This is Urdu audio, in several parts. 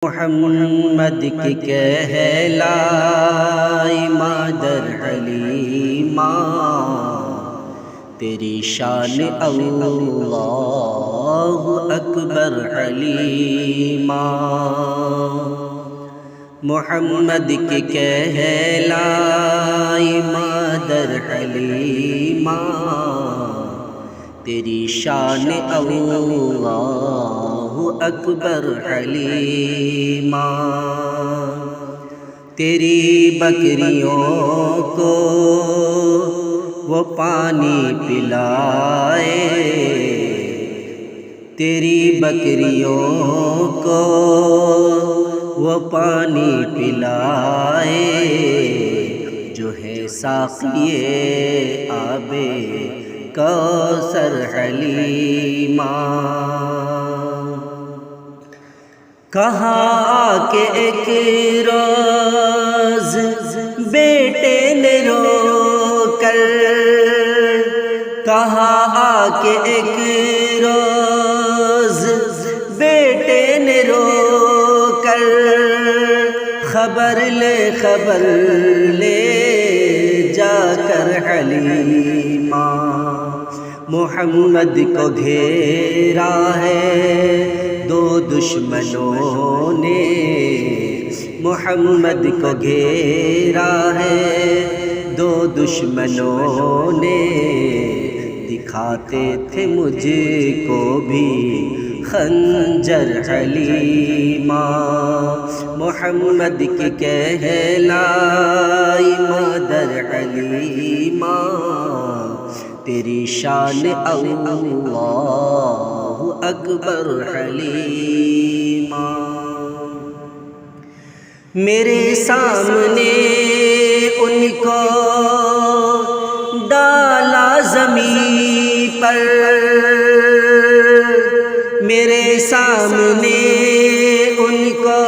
محمد کی کہلائی مادر حلیمہ، تیری شان اللہ اکبر حلیمہ۔ محمد کی کہلائی مادر حلیمہ، تیری شان اللہ اکبر حلیمہ۔ تیری بکریوں کو وہ پانی پلائے، تیری بکریوں کو وہ پانی پلائے، جو ہے ساقی آب کوثر حلیمہ۔ کہا کہ ایک روز بیٹے نے رو کر، کہا کہ ایک روز بیٹے نے رو کر، خبر لے جا کر حلیمہ۔ محمد کو گھیرا ہے دو دشمنوں نے، محمد کو گھیرا ہے دو دشمنوں نے، دکھاتے تھے مجھ کو بھی خنجر حلیمہ۔ محمد کی کہلائی مادر حلیمہ، تیری شان اللہ اکبر حلیمہ۔ میرے سامنے ان کو ڈالا زمین پر، میرے سامنے ان کو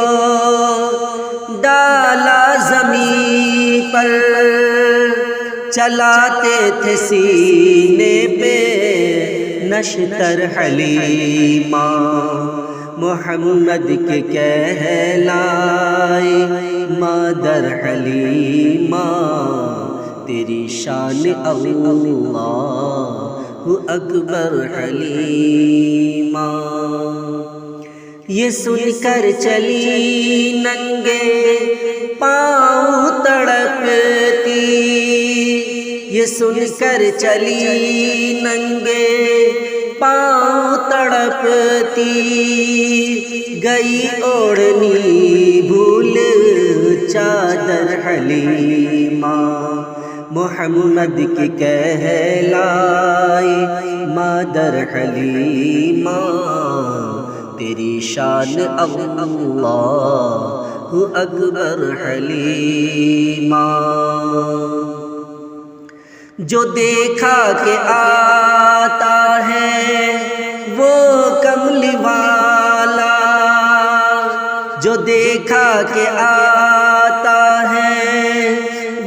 ڈالا زمین پر، چلاتے تھے سینے پہ نشتر حلیمہ۔ محمد کے کہلائی مادر حلیمہ، تیری شان اللہ اکبر حلیمہ۔ یہ سن کر چلی ننگے پاؤں تڑپتی، یہ سن کر چلی ننگے پاؤں تڑپتی، گئی اوڑھنی بھول چادر حلیمہ۔ محمد کی کہلائی مادر حلیمہ، تیری شان اللہ اکبر حلیمہ۔ جو دیکھا کہ آتا ہے وہ کملی والا، جو دیکھا کہ آتا ہے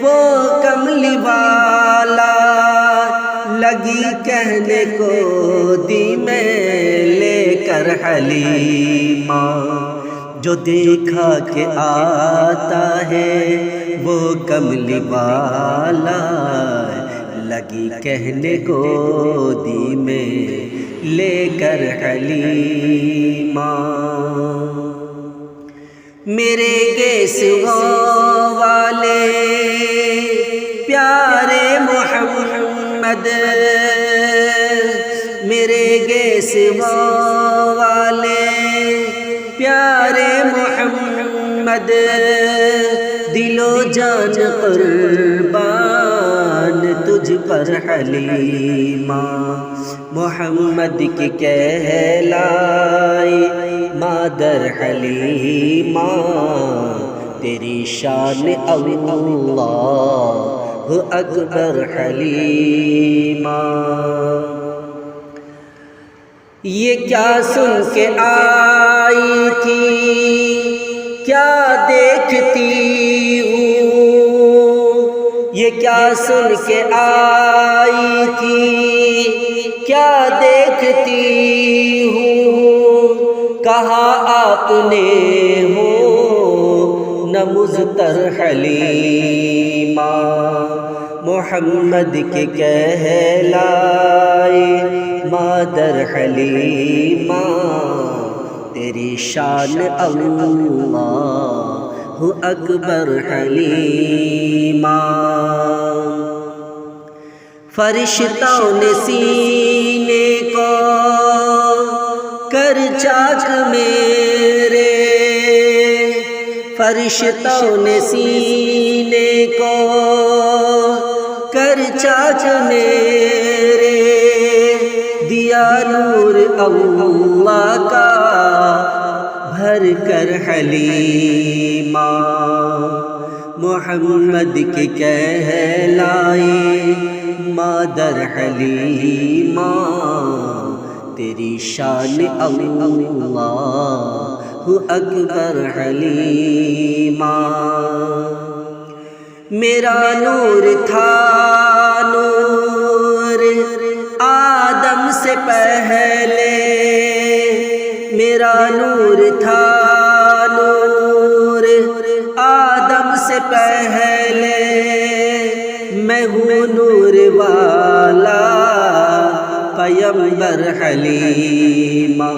وہ کملی والا، لگی کہنے کو دی میں لے کر حلیمہ۔ جو دیکھا کہ آتا ہے وہ کملی والا، لگی کہنے کو دی میں لے کر حلیمہ۔ میرے گیسووں والے پیارے محمد، میرے گیسووں والے پیارے محمد، دل و جان قربان تجھ پر حلیمہ۔ محمد کی کہلائی مادر حلیمہ، تیری شان اللہ اکبر حلیمہ۔ یہ کیا سن کے آئی تھی، کیا دیکھتی ہوں، یہ کیا سن کے آئی تھی، کیا دیکھتی ہوں، کہا آپ نے ہو مضطر حلیمہ محمد کے کہلائے مادر حلیمہ تیری شان اللہ اکبر حلیمہ فرشتوں نے سینے کو کر چاک میرے فرشتوں نے سینے کو کر چاک میرے دیا نور اللہ کا بھر کر حلیمہ محمد کے کہلائے مادر حلیمہ تیری شان اللہ اکبر حلیمہ میرا نور تھا نور آدم سے پہلے میرا نور تھا نور آدم سے پہلے میں ہوں نور والا پیغمبر حلیمہ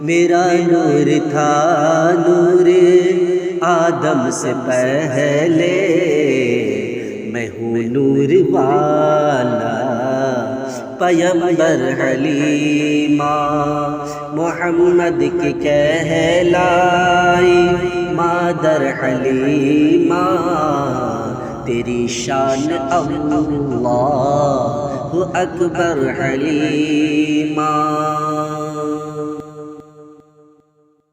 میرا نور تھا نور آدم سے پہلے میں ہوں نور والا پیغمبر حلیمہ محمد کے کہلائی مادر حلیمہ تیری شان اللہ اکبر حلیمہ